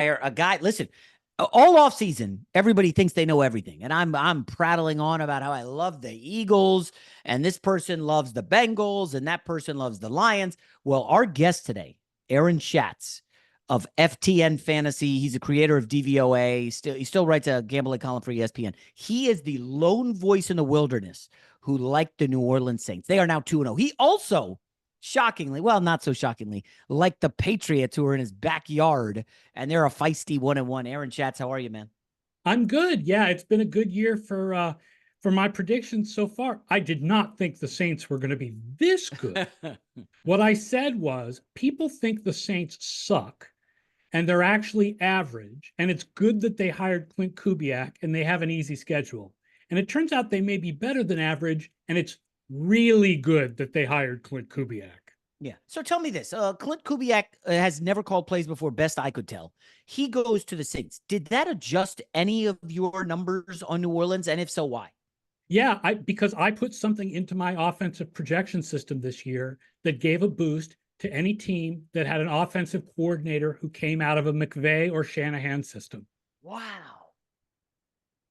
a guy, listen, all offseason, everybody thinks they know everything. And I'm prattling on about how I love the Eagles and this person loves the Bengals and that person loves the Lions. Well, our guest today, Aaron Schatz of FTN Fantasy. He's a creator of DVOA. He still writes a gambling column for ESPN. He is the lone voice in the wilderness who liked the New Orleans Saints. They are now 2-0. He also, shockingly, well, not so shockingly, like the Patriots who are in his backyard, and they're a feisty 1-1. Aaron Schatz, how are you, man? I'm good. Yeah, it's been a good year for my predictions so far. I did not think the Saints were going to be this good. What I said was people think the Saints suck and they're actually average, and it's good that they hired Klint Kubiak and they have an easy schedule. And it turns out they may be better than average, and it's really good that they hired Klint Kubiak. Yeah. So tell me this. Klint Kubiak has never called plays before, best I could tell. He goes to the Saints. Did that adjust any of your numbers on New Orleans? And if so, why? Yeah, because I put something into my offensive projection system this year that gave a boost to any team that had an offensive coordinator who came out of a McVay or Shanahan system. Wow.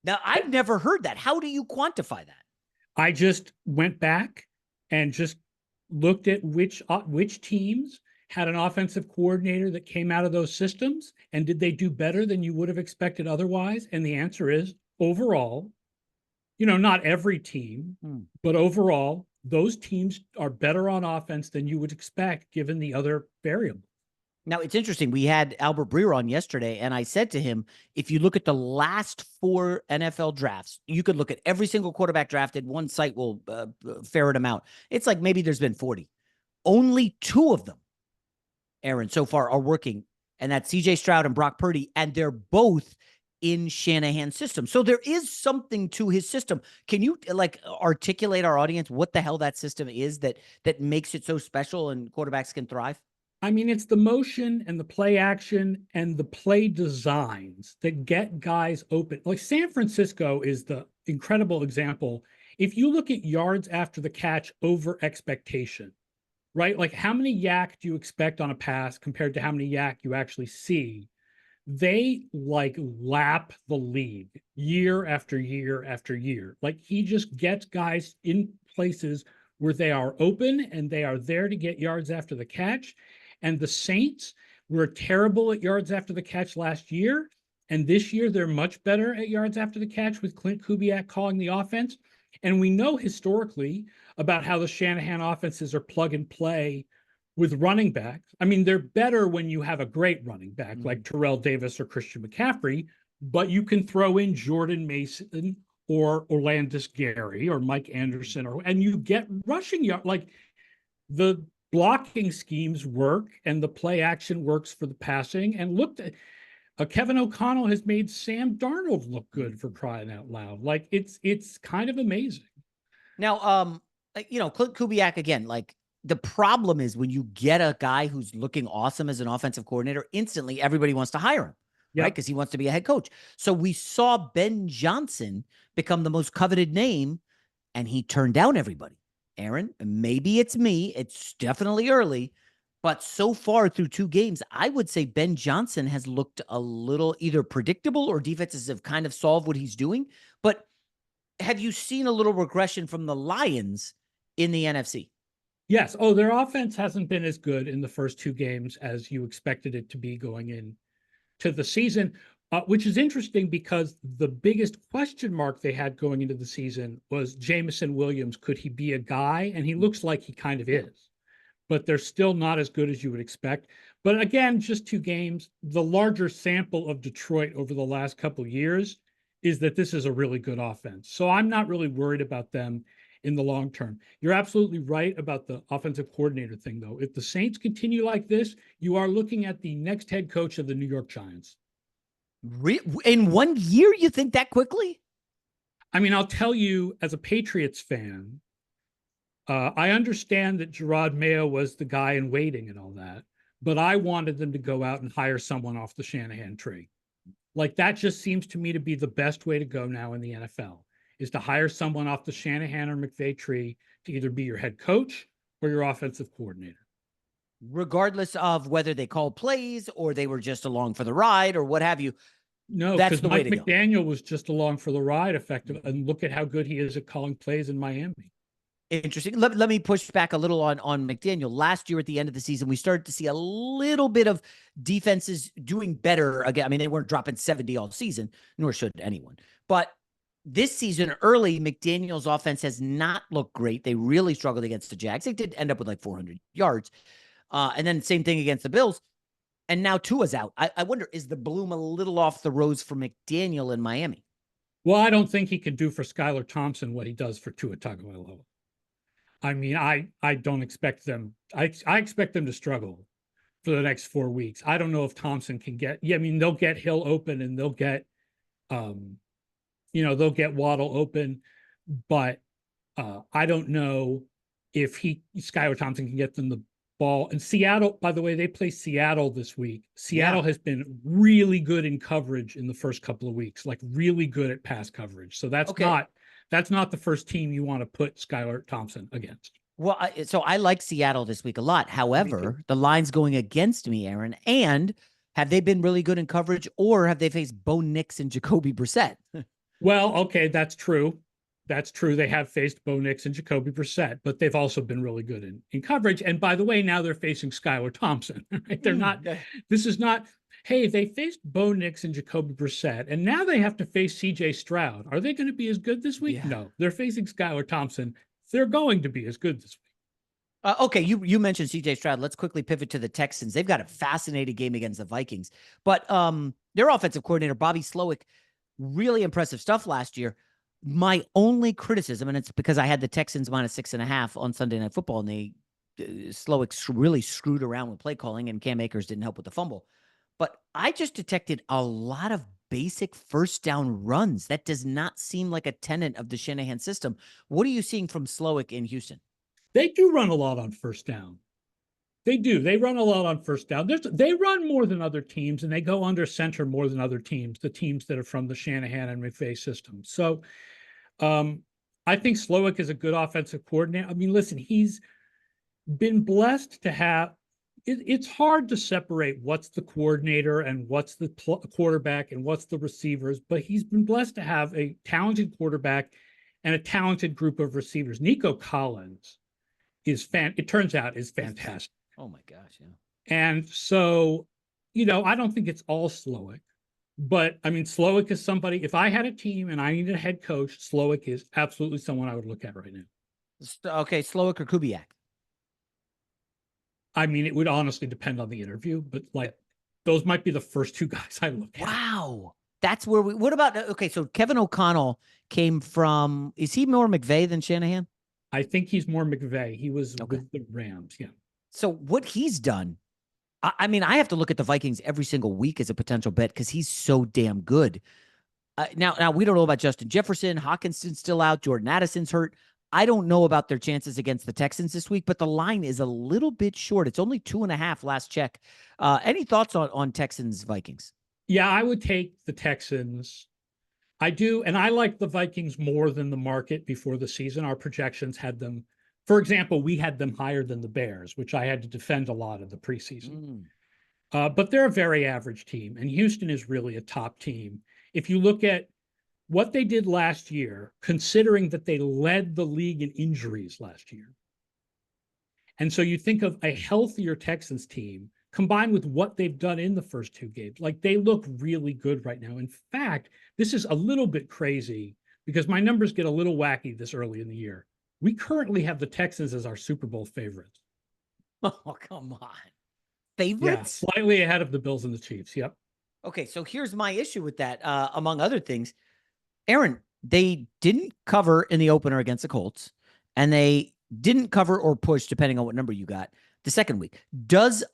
Now, I've never heard that. How do you quantify that? I just went back and just looked at which teams had an offensive coordinator that came out of those systems, and did they do better than you would have expected otherwise? And the answer is overall, not every team, but overall, those teams are better on offense than you would expect given the other variables. Now, it's interesting. We had Albert Breer on yesterday, and I said to him, if you look at the last 4 NFL drafts, you could look at every single quarterback drafted. One site will ferret them out. It's like maybe there's been 40. Only 2 of them, Aaron, so far are working, and that's CJ Stroud and Brock Purdy, and they're both in Shanahan's system. So there is something to his system. Can you articulate our audience what the hell that system is that makes it so special and quarterbacks can thrive? I mean, it's the motion and the play action and the play designs that get guys open. Like San Francisco is the incredible example. If you look at yards after the catch over expectation, right? Like how many yak do you expect on a pass compared to how many yak you actually see? They lap the league year after year after year. Like he just gets guys in places where they are open and they are there to get yards after the catch. And the Saints were terrible at yards after the catch last year. And this year, they're much better at yards after the catch with Klint Kubiak calling the offense. And we know historically about how the Shanahan offenses are plug and play with running backs. I mean, they're better when you have a great running back like Terrell Davis or Christian McCaffrey, but you can throw in Jordan Mason or Orlandis Gary or Mike Anderson, and you get rushing yards. Like the blocking schemes work and the play action works for the passing. And look, Kevin O'Connell has made Sam Darnold look good, for crying out loud. Like it's kind of amazing. Now, Klint Kubiak again, like the problem is when you get a guy who's looking awesome as an offensive coordinator, instantly everybody wants to hire him, right? Because he wants to be a head coach. So we saw Ben Johnson become the most coveted name, and he turned down everybody. Aaron, maybe it's me. It's definitely early, but so far through 2 games, I would say Ben Johnson has looked a little either predictable or defenses have kind of solved what he's doing. But have you seen a little regression from the Lions in the NFC? Yes. Oh, their offense hasn't been as good in the first 2 games as you expected it to be going in to the season. Which is interesting because the biggest question mark they had going into the season was Jameson Williams. Could he be a guy? And he looks like he kind of is, but they're still not as good as you would expect. But again, just 2 games. The larger sample of Detroit over the last couple of years is that this is a really good offense. So I'm not really worried about them in the long term. You're absolutely right about the offensive coordinator thing, though. If the Saints continue like this, you are looking at the next head coach of the New York Giants. In 1 year, you think that quickly? I mean, I'll tell you, as a Patriots fan, I understand that Gerard Mayo was the guy in waiting and all that, but I wanted them to go out and hire someone off the Shanahan tree. Like that just seems to me to be the best way to go now in the NFL, is to hire someone off the Shanahan or McVay tree to either be your head coach or your offensive coordinator. regardless of whether they called plays or they were just along for the ride or what have you. No, That's because the way Mike to go. McDaniel was just along for the ride, effective, and look at how good he is at calling plays in Miami. Interesting. Let me push back a little on McDaniel. Last year at the end of the season, we started to see a little bit of defenses doing better again. I mean, they weren't dropping 70 all season, nor should anyone. But this season, early, McDaniel's offense has not looked great. They really struggled against the Jags. They did end up with like 400 yards. And then same thing against the Bills. And now Tua's out. I wonder, is the bloom a little off the rose for McDaniel in Miami? Well, I don't think he can do for Skylar Thompson what he does for Tua Tagovailoa. I mean, I don't expect them. I expect them to struggle for the next 4 weeks. I don't know if Thompson can get. Yeah, I mean, they'll get Hill open and they'll get, they'll get Waddle open, but I don't know if Skylar Thompson can get them the ball. And Seattle, by the way, they play Seattle this week. Seattle has been really good in coverage in the first couple of weeks, like really good at pass coverage. So that's not the first team you want to put Skylar Thompson against. Well, so I like Seattle this week a lot. However, the line's going against me, Aaron. And have they been really good in coverage, or have they faced Bo Nix and Jacoby Brissett? Well, okay, that's true. That's true. They have faced Bo Nix and Jacoby Brissett, but they've also been really good in coverage. And by the way, now they're facing Skylar Thompson. Right? They're not. This is not. Hey, they faced Bo Nix and Jacoby Brissett, and now they have to face CJ Stroud. Are they going to be as good this week? Yeah. No, they're facing Skylar Thompson. They're going to be as good this week. Okay, you mentioned CJ Stroud. Let's quickly pivot to the Texans. They've got a fascinating game against the Vikings, but their offensive coordinator Bobby Slowick, really impressive stuff last year. My only criticism, and it's because I had the Texans -6.5 on Sunday Night Football, and they Slowick really screwed around with play calling, and Cam Akers didn't help with the fumble. But I just detected a lot of basic first down runs. That does not seem like a tenet of the Shanahan system. What are you seeing from Slowick in Houston? They do run a lot on first down. They do. They run a lot on first down. They run more than other teams, and they go under center more than other teams, the teams that are from the Shanahan and McVay system. So I think Slowick is a good offensive coordinator. I mean, listen, he's been blessed to have it's hard to separate what's the coordinator and what's the quarterback and what's the receivers, but he's been blessed to have a talented quarterback and a talented group of receivers. Nico Collins it turns out is fantastic. Oh my gosh, yeah. And so, I don't think it's all Slowick, but I mean, Slowick is somebody, if I had a team and I needed a head coach, Slowick is absolutely someone I would look at right now. Okay, Slowick or Kubiak? I mean, it would honestly depend on the interview, but those might be the first two guys I look at. Wow. That's where what about, okay, so Kevin O'Connell came from, is he more McVay than Shanahan? I think he's more McVay. He was with the Rams, yeah. So what he's done, I mean, I have to look at the Vikings every single week as a potential bet because he's so damn good. Now we don't know about Justin Jefferson. Hawkinson's still out. Jordan Addison's hurt. I don't know about their chances against the Texans this week, but the line is a little bit short. It's only 2.5 last check. Any thoughts on Texans Vikings? Yeah, I would take the Texans. I do, and I like the Vikings more than the market before the season. Our projections had them, for example, we had them higher than the Bears, which I had to defend a lot of the preseason. But they're a very average team, and Houston is really a top team. If you look at what they did last year, considering that they led the league in injuries last year, and so you think of a healthier Texans team combined with what they've done in the first two games, they look really good right now. In fact, this is a little bit crazy because my numbers get a little wacky this early in the year. We currently have the Texans as our Super Bowl favorites. Oh, come on. Favorites? Yeah, slightly ahead of the Bills and the Chiefs. Yep. Okay, so here's my issue with that. Among other things, Aaron, they didn't cover in the opener against the Colts, and they didn't cover or push, depending on what number you got, the second week. Does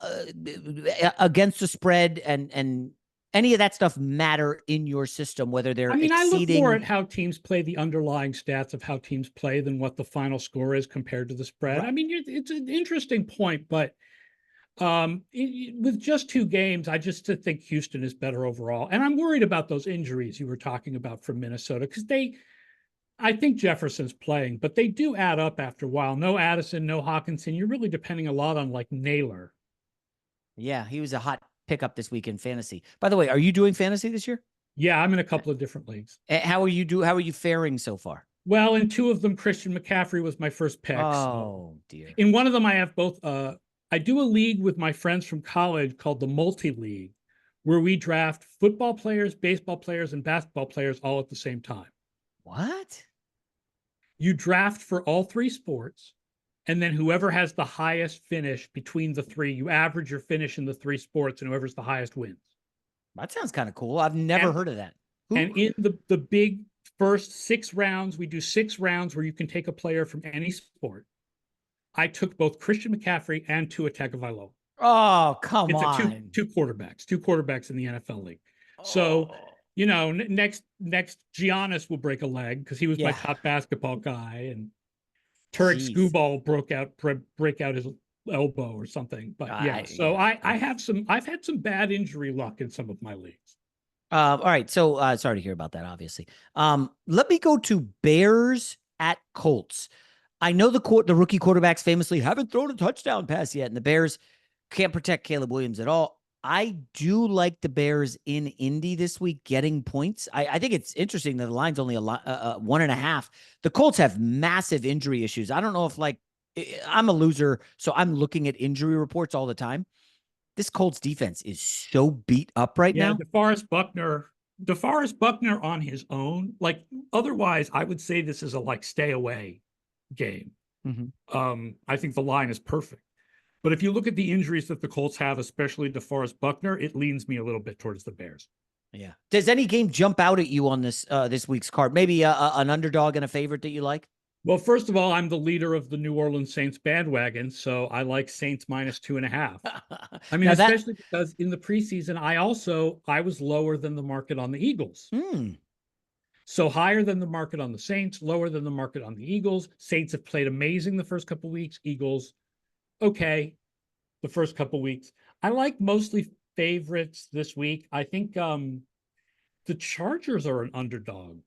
against the spread and any of that stuff matter in your system, whether they're exceeding? I look more at how teams play, the underlying stats of how teams play than what the final score is compared to the spread. Right. I mean, it's an interesting point, but with just two games, I just think Houston is better overall. And I'm worried about those injuries you were talking about from Minnesota, because I think Jefferson's playing, but they do add up after a while. No Addison, no Hawkinson. You're really depending a lot on Naylor Yeah, he was a hot pickup this week in fantasy. By the way, are you doing fantasy this year? Yeah, I'm in a couple of different leagues. How are you faring so far? Well, in two of them, Christian McCaffrey was my first pick. So Oh dear. in one of them, I have both. I do a league with my friends from college called the Multi League, where we draft football players, baseball players, and basketball players all at the same time. What? You draft for all three sports, and then whoever has the highest finish between the three, you average your finish in the three sports, and whoever's the highest wins. That sounds kind of cool. I've never heard of that. And in the big first 6 rounds, we do 6 rounds where you can take a player from any sport. I took both Christian McCaffrey and Tua Tagovailoa. Oh, come It's on. a two quarterbacks in the NFL league. So, next Giannis will break a leg because he was my top basketball guy, and Tarek Skubal break out his elbow or something. But I've had some bad injury luck in some of my leagues. All right. So sorry to hear about that, obviously. Let me go to Bears at Colts. I know the rookie quarterbacks famously haven't thrown a touchdown pass yet, and the Bears can't protect Caleb Williams at all. I do like the Bears in Indy this week getting points. I think it's interesting that the line's only 1.5. The Colts have massive injury issues. I don't know if I'm a loser, so I'm looking at injury reports all the time. This Colts defense is so beat up right now. DeForest Buckner on his own. Otherwise, I would say this is a stay away game. Mm-hmm. I think the line is perfect. But if you look at the injuries that the Colts have, especially DeForest Buckner, it leans me a little bit towards the Bears. Yeah. Does any game jump out at you on this week's card? Maybe an underdog and a favorite that you like? Well, first of all, I'm the leader of the New Orleans Saints bandwagon, so I like Saints -2.5. I mean, especially because in the preseason, I was lower than the market on the Eagles. So higher than the market on the Saints, lower than the market on the Eagles. Saints have played amazing the first couple of weeks. Eagles, okay, the first couple of weeks. I like mostly favorites this week. I think the Chargers are an underdog.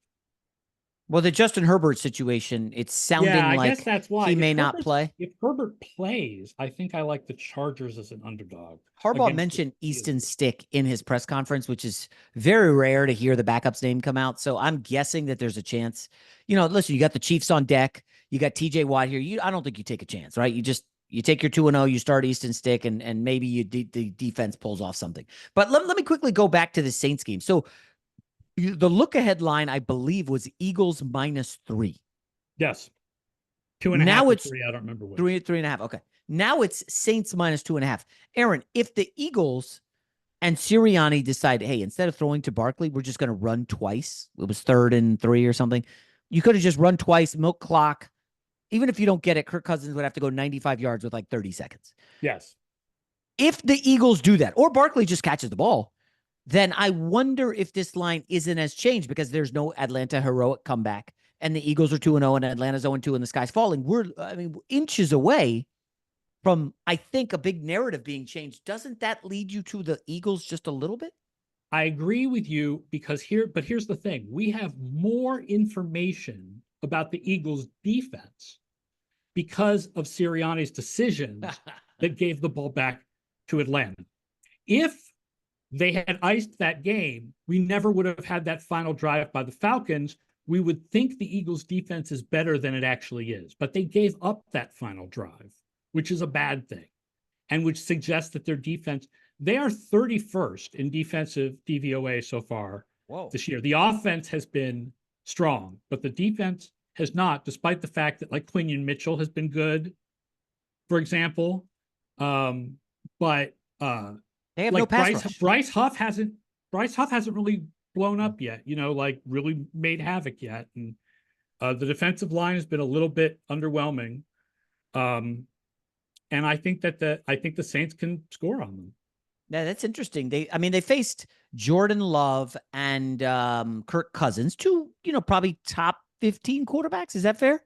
Well, the Justin Herbert situation, it's sounding like guess that's why he may not play. If Herbert plays, I think I like the Chargers as an underdog. Harbaugh mentioned Easton Stick in his press conference, which is very rare to hear the backup's name come out. So I'm guessing that there's a chance. Listen, you got the Chiefs on deck. You got TJ Watt here. I don't think you take a chance, right? You take your 2-0, you start Easton Stick, and maybe the defense pulls off something. But let me quickly go back to the Saints game. So the look-ahead line, I believe, was Eagles -3. Yes. 2.5. Now it's 3. I don't remember what. 3.5. Okay. Now it's Saints -2.5. Aaron, if the Eagles and Sirianni decide, hey, instead of throwing to Barkley, we're just going to run twice. It was 3rd and 3 or something. You could have just run twice, milk clock. Even if you don't get it, Kirk Cousins would have to go 95 yards with 30 seconds. Yes. If the Eagles do that, or Barkley just catches the ball, then I wonder if this line isn't as changed because there's no Atlanta heroic comeback, and the Eagles are 2-0 and Atlanta's 0-2 and the sky's falling. We're inches away from, I think, a big narrative being changed. Doesn't that lead you to the Eagles just a little bit? I agree with you because here's the thing. We have more information about the Eagles defense because of Sirianni's decisions that gave the ball back to Atlanta. If they had iced that game, we never would have had that final drive by the Falcons. We would think the Eagles defense is better than it actually is, but they gave up that final drive, which is a bad thing, and which suggests that their defense, they are 31st in defensive DVOA so far this year. The offense has been strong, but the defense has not, despite the fact that Quinion Mitchell has been good, for example. But they have no pass rush. Bryce Huff hasn't really blown up yet, really made havoc yet. And the defensive line has been a little bit underwhelming. And I think that the Saints can score on them. Yeah, that's interesting. They faced Jordan Love and Kirk Cousins, two, probably top 15 quarterbacks. Is that fair?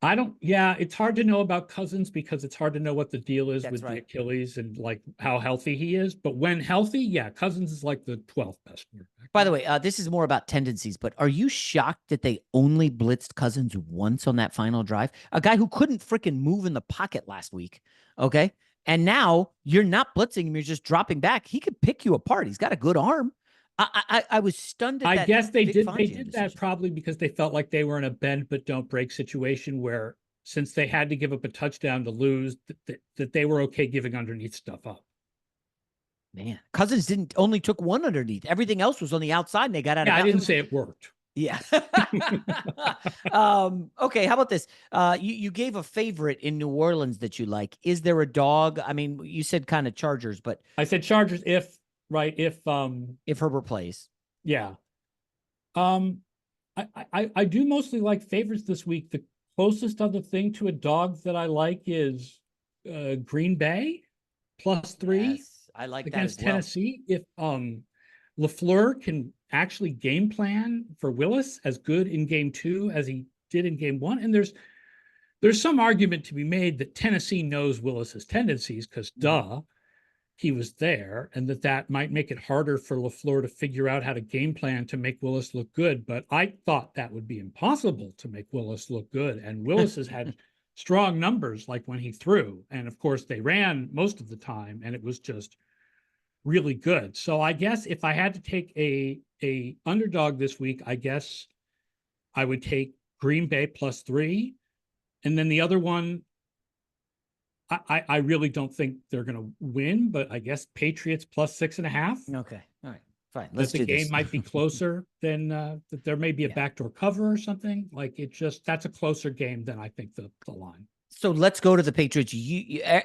It's hard to know about Cousins because it's hard to know what the deal is with the Achilles and how healthy he is. But when healthy, Cousins is the 12th best quarterback. By the way, this is more about tendencies, but are you shocked that they only blitzed Cousins once on that final drive? A guy who couldn't freaking move in the pocket last week, okay? And now you're not blitzing him. You're just dropping back. He could pick you apart. He's got a good arm. I was stunned at I that. guess they Vic did Fangio that decision. probably because they felt like they were in a bend but don't break situation where, since they had to give up a touchdown to lose, that they were okay giving underneath stuff up. Man, Cousins only took one underneath. Everything else was on the outside, and they got out of Yeah, I bounds. didn't say it worked. Yeah. Okay, how about this? You gave a favorite in New Orleans that you like. Is there a dog? I mean, you said kind of Chargers, but I said Chargers if Herbert plays. Yeah. I do mostly like favorites this week. The closest other thing to a dog that I like is Green Bay +3. Yes, I like that against as well. Tennessee. If LaFleur can actually game plan for Willis as good in game 2 as he did in game 1, and there's some argument to be made that Tennessee knows Willis's tendencies because he was there, and that might make it harder for LaFleur to figure out how to game plan to make Willis look good. But I thought that would be impossible to make Willis look good. And Willis has had strong numbers like when he threw. And of course, they ran most of the time, and it was just really good. So I guess if I had to take a underdog this week, I guess I would take Green Bay +3. And then the other one, I really don't think they're going to win, but I guess Patriots +6.5. Okay. All right. Fine. Let's do the game this. might be closer than that. There may be a backdoor cover or something. Like that's a closer game than I think the line. So let's go to the Patriots.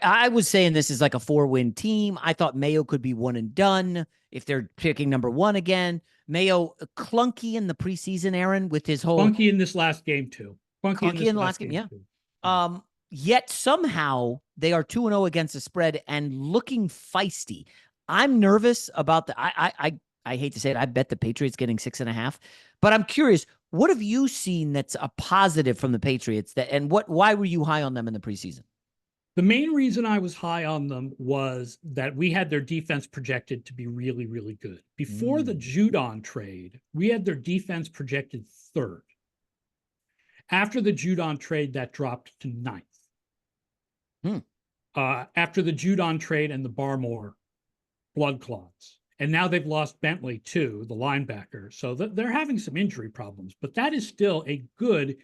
I was saying this is like a 4-win team. I thought Mayo could be one and done if they're picking number 1 again. Mayo clunky in the preseason, Aaron, with his whole clunky in this last game too. Clunky in the last game, yeah. Too. Yet somehow they are 2-0 against the spread and looking feisty. I'm nervous about I hate to say it. I bet the Patriots getting 6.5, but I'm curious. What have you seen that's a positive from the Patriots? Why were you high on them in the preseason? The main reason I was high on them was that we had their defense projected to be really, really good. Before the Judon trade, we had their defense projected 3rd. After the Judon trade, that dropped to 9th. After the Judon trade and the Barmore blood clots. And now they've lost Bentley too, the linebacker. So they're having some injury problems, but that is still a good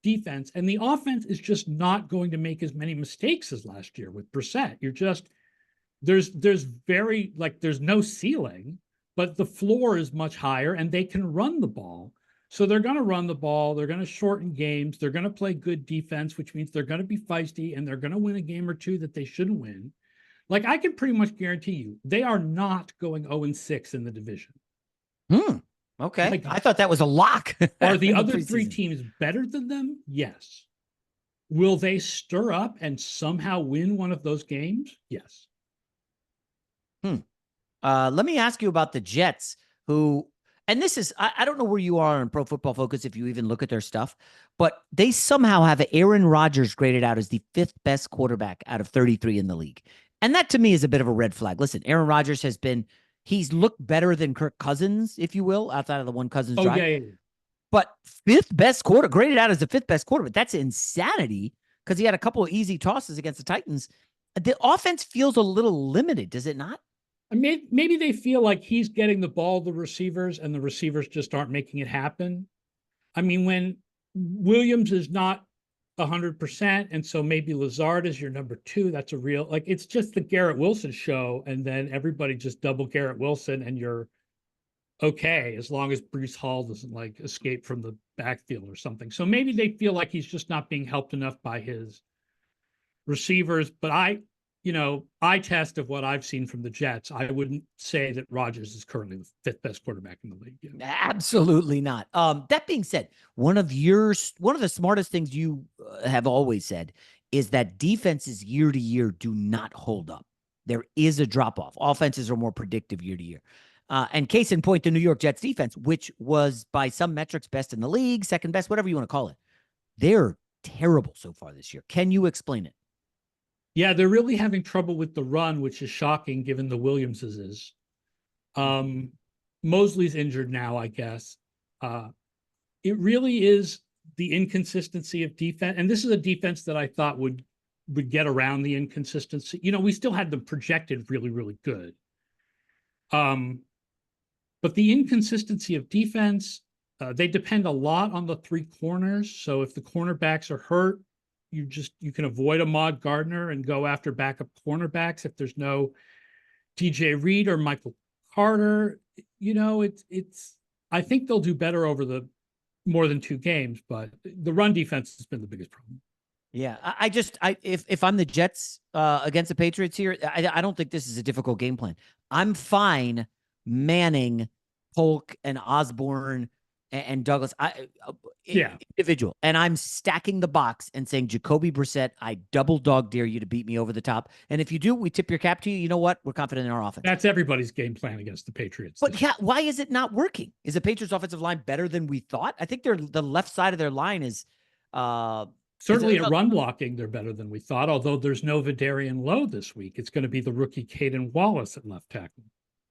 defense. And the offense is just not going to make as many mistakes as last year with Brissett. There's no ceiling, but the floor is much higher and they can run the ball. So they're going to run the ball. They're going to shorten games. They're going to play good defense, which means they're going to be feisty and they're going to win a game or two that they shouldn't win. Like I can pretty much guarantee you, they are not going 0-6 in the division. Okay. Like, I thought that was a lock. Are the other 3 teams better than them? Yes. Will they stir up and somehow win one of those games? Yes. Let me ask you about the Jets, who, and this is, I don't know where you are on Pro Football Focus if you even look at their stuff, but they somehow have Aaron Rodgers graded out as the 5th best quarterback out of 33 in the league. And that to me is a bit of a red flag. Listen, Aaron Rodgers he's looked better than Kirk Cousins, if you will, outside of the one Cousins drive. Yeah. But 5th best quarter, graded out as the 5th best quarterback. That's insanity because he had a couple of easy tosses against the Titans. The offense feels a little limited, does it not? Maybe they feel like he's getting the ball to the receivers and the receivers just aren't making it happen. I mean, when Williams is not 100%, and so maybe Lazard is your number 2. That's a real, it's just the Garrett Wilson show, and then everybody just double Garrett Wilson, and you're okay as long as Breece Hall doesn't escape from the backfield or something. So maybe they feel like he's just not being helped enough by his receivers. But eye test of what I've seen from the Jets, I wouldn't say that Rodgers is currently the 5th best quarterback in the league. Yeah. Absolutely not. That being said, one of the smartest things you have always said is that defenses year to year do not hold up. There is a drop off. Offenses are more predictive year to year. And case in point, the New York Jets defense, which was by some metrics best in the league, second best, whatever you want to call it, they're terrible so far this year. Can you explain it? Yeah, they're really having trouble with the run, which is shocking given the Williamses is. Mosley's injured now, I guess. It really is the inconsistency of defense. And this is a defense that I thought would would get around the inconsistency. We still had them projected really, really good. But the inconsistency of defense, they depend a lot on the three corners. So if the cornerbacks are hurt, you can avoid Ahmad Gardner and go after backup cornerbacks. If there's no DJ Reed or Michael Carter, I think they'll do better over the more than 2 games, but the run defense has been the biggest problem. Yeah, if I'm the Jets against the Patriots here, I don't think this is a difficult game plan. I'm fine Manning, Polk, and Osborne and Douglas. Individual, and I'm stacking the box and saying, Jacoby Brissett, I double dog dare you to beat me over the top. And if you do, we tip your cap to you. You know what? We're confident in our offense. That's everybody's game plan against the Patriots. But yeah, why is it not working? Is the Patriots offensive line better than we thought? I think the left side of their line is certainly at run blocking, they're better than we thought, although there's no Vidarian Lowe this week. It's going to be the rookie Caden Wallace at left tackle.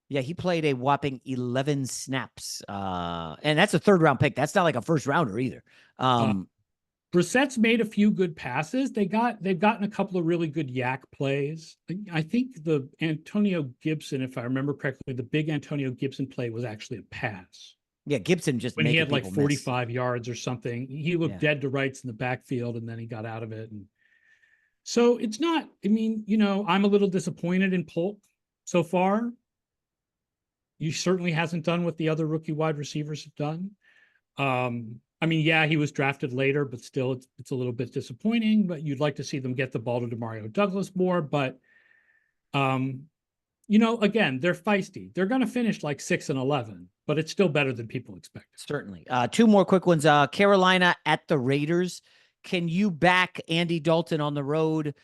Yeah, he played a whopping 11 snaps. And that's a 3rd-round pick. That's not like a first-rounder either. Brissett's made a few good passes. They've gotten a couple of really good yak plays. I think the Antonio Gibson, if I remember correctly, the big Antonio Gibson play was actually a pass. Yeah, Gibson just when he had like 45 yards or something. He looked dead to rights in the backfield, and then he got out of it. And so it's not. I mean, I'm a little disappointed in Polk so far. He certainly hasn't done what the other rookie wide receivers have done. I mean, yeah, he was drafted later, but still, it's a little bit disappointing. But you'd like to see them get the ball to Demario Douglas more. But again, they're feisty. They're going to finish like 6-11, but it's still better than people expected. Certainly. 2 more quick ones. Carolina at the Raiders. Can you back Andy Dalton on the road?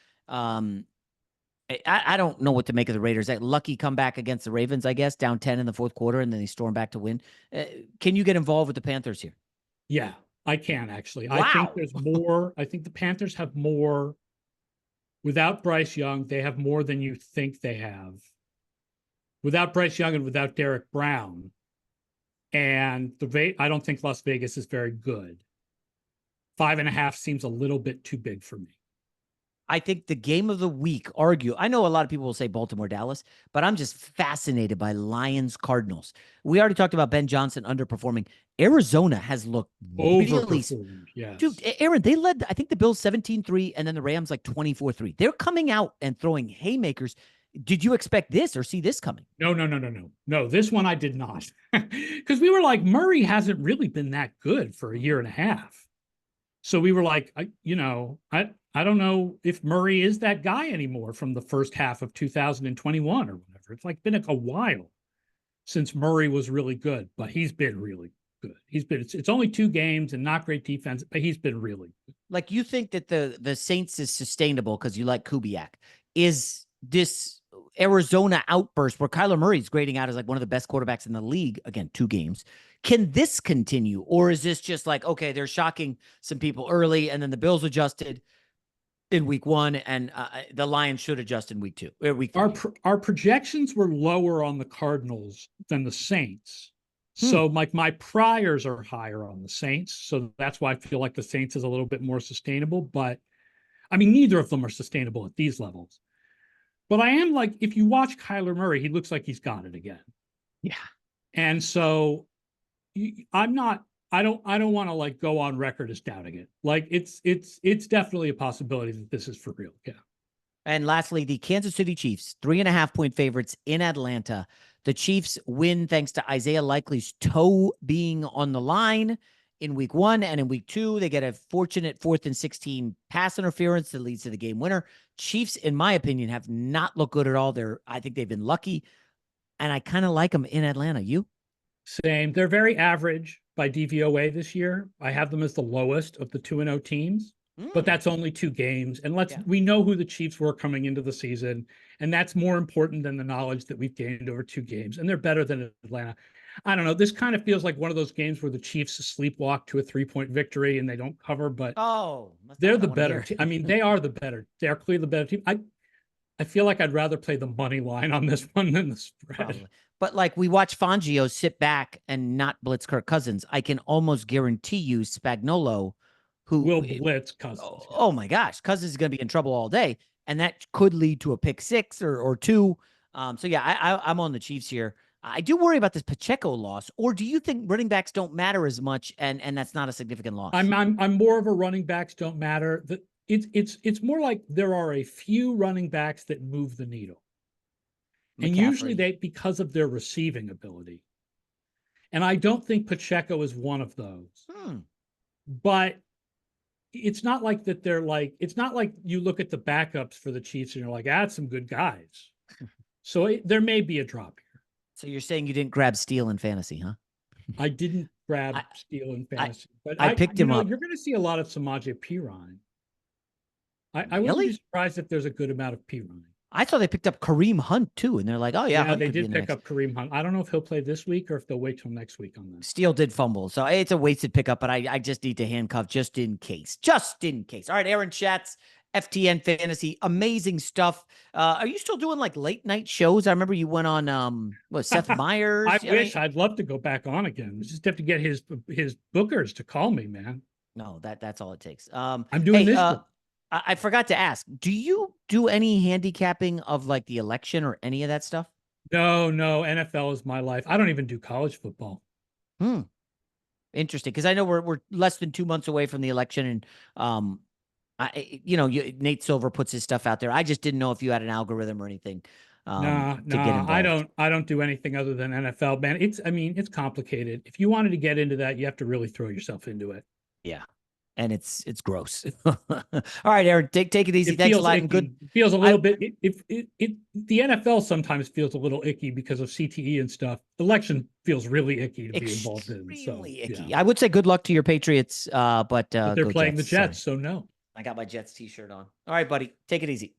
I don't know what to make of the Raiders. That lucky comeback against the Ravens, I guess, down 10 in the 4th quarter, and then they storm back to win. Can you get involved with the Panthers here? Yeah, I can actually. Wow. I think there's more. I think the Panthers have more. Without Bryce Young, they have more than you think they have. Without Bryce Young and without Derek Brown, and I don't think Las Vegas is very good. 5.5 seems a little bit too big for me. I think the game of the week, I know a lot of people will say Baltimore, Dallas, but I'm just fascinated by Lions, Cardinals. We already talked about Ben Johnson underperforming. Arizona has looked really, yes. Dude, Aaron, they led, I think the Bills 17-3 and then the Rams like 24-3. They're coming out and throwing haymakers. Did you expect this or see this coming? No, this one I did not. Because we were like, Murray hasn't really been that good for a year and a half. So we were like, I don't know if Murray is that guy anymore from the first half of 2021 or whatever. It's like been a while since Murray was really good, but he's been really good. It's only 2 games and not great defense, but he's been really good. Like, you think that the Saints is sustainable because you like Kubiak. Is this Arizona outburst where Kyler Murray's grading out as like one of the best quarterbacks in the league, again, 2 games, can this continue? Or is this just like, okay, they're shocking some people early and then the Bills adjusted in week 1 and the Lions should adjust in week 2 or week 3? Our projections were lower on the Cardinals than the Saints. So like my priors are higher on the Saints. So that's why I feel like the Saints is a little bit more sustainable. But I mean, neither of them are sustainable at these levels. But I am like, if you watch Kyler Murray, he looks like he's got it again. Yeah. And so I don't want to like go on record as doubting it. Like it's definitely a possibility that this is for real. Yeah. And lastly, the Kansas City Chiefs, 3.5-point favorites in Atlanta. The Chiefs win thanks to Isaiah Likely's toe being on the line in week 1, and in week 2, they get a fortunate 4th and 16 pass interference that leads to the game winner. Chiefs, in my opinion, have not looked good at all. I think they've been lucky, and I kind of like them in Atlanta. You? Same. They're very average by DVOA this year. I have them as the lowest of the 2-0 teams, but that's only 2 games. And we know who the Chiefs were coming into the season, and that's more important than the knowledge that we've gained over 2 games. And they're better than Atlanta. I don't know. This kind of feels like one of those games where the Chiefs sleepwalk to a 3-point victory and they don't cover, but they're the better team. I mean, they are the better. They are clearly the better team. I feel like I'd rather play the money line on this one than the spread. Probably. But like we watch Fangio sit back and not blitz Kirk Cousins, I can almost guarantee you Spagnuolo, who will blitz Cousins. Oh my gosh, Cousins is going to be in trouble all day, and that could lead to a pick six or two. So yeah, I'm on the Chiefs here. I do worry about this Pacheco loss, or do you think running backs don't matter as much, and that's not a significant loss? I'm more of a running backs don't matter. It's more like there are a few running backs that move the needle, and usually they because of their receiving ability. And I don't think Pacheco is one of those. But it's not like that. It's not like you look at the backups for the Chiefs and you're like, that's some good guys. So there may be a drop here. So you're saying you didn't grab Steele in fantasy, huh? I didn't grab Steele in fantasy, but I picked him up. You're going to see a lot of Samaje Perine. I Really? wouldn't be surprised if there's a good amount of Perine. I thought they picked up Kareem Hunt too, and they're like, "Oh yeah, they did pick up Kareem Hunt. I don't know if he'll play this week or if they'll wait till next week on that." Steele did fumble, so it's a wasted pickup, but I just need to handcuff just in case. Just in case. All right, Aaron Schatz, FTN Fantasy, amazing stuff. Are you still doing like late night shows? I remember you went on Seth Meyers. I'd love to go back on again. We just have to get his bookers to call me, man. No, that's all it takes. I'm doing this. I forgot to ask, do you do any handicapping of like the election or any of that stuff? No, NFL is my life. I don't even do college football. Interesting. Cause I know we're less than 2 months away from the election, and Nate Silver puts his stuff out there. I just didn't know if you had an algorithm or anything. No, I don't do anything other than NFL, man. It's complicated. If you wanted to get into that, you have to really throw yourself into it. Yeah. And it's gross. All right, Aaron, take it easy. Thanks a lot. Icky. Good. It feels a little bit. The NFL sometimes feels a little icky because of CTE and stuff. Election feels really icky to be involved in. Extremely icky. Yeah. I would say good luck to your Patriots, but they're playing the Jets, so no. I got my Jets t-shirt on. All right, buddy, take it easy.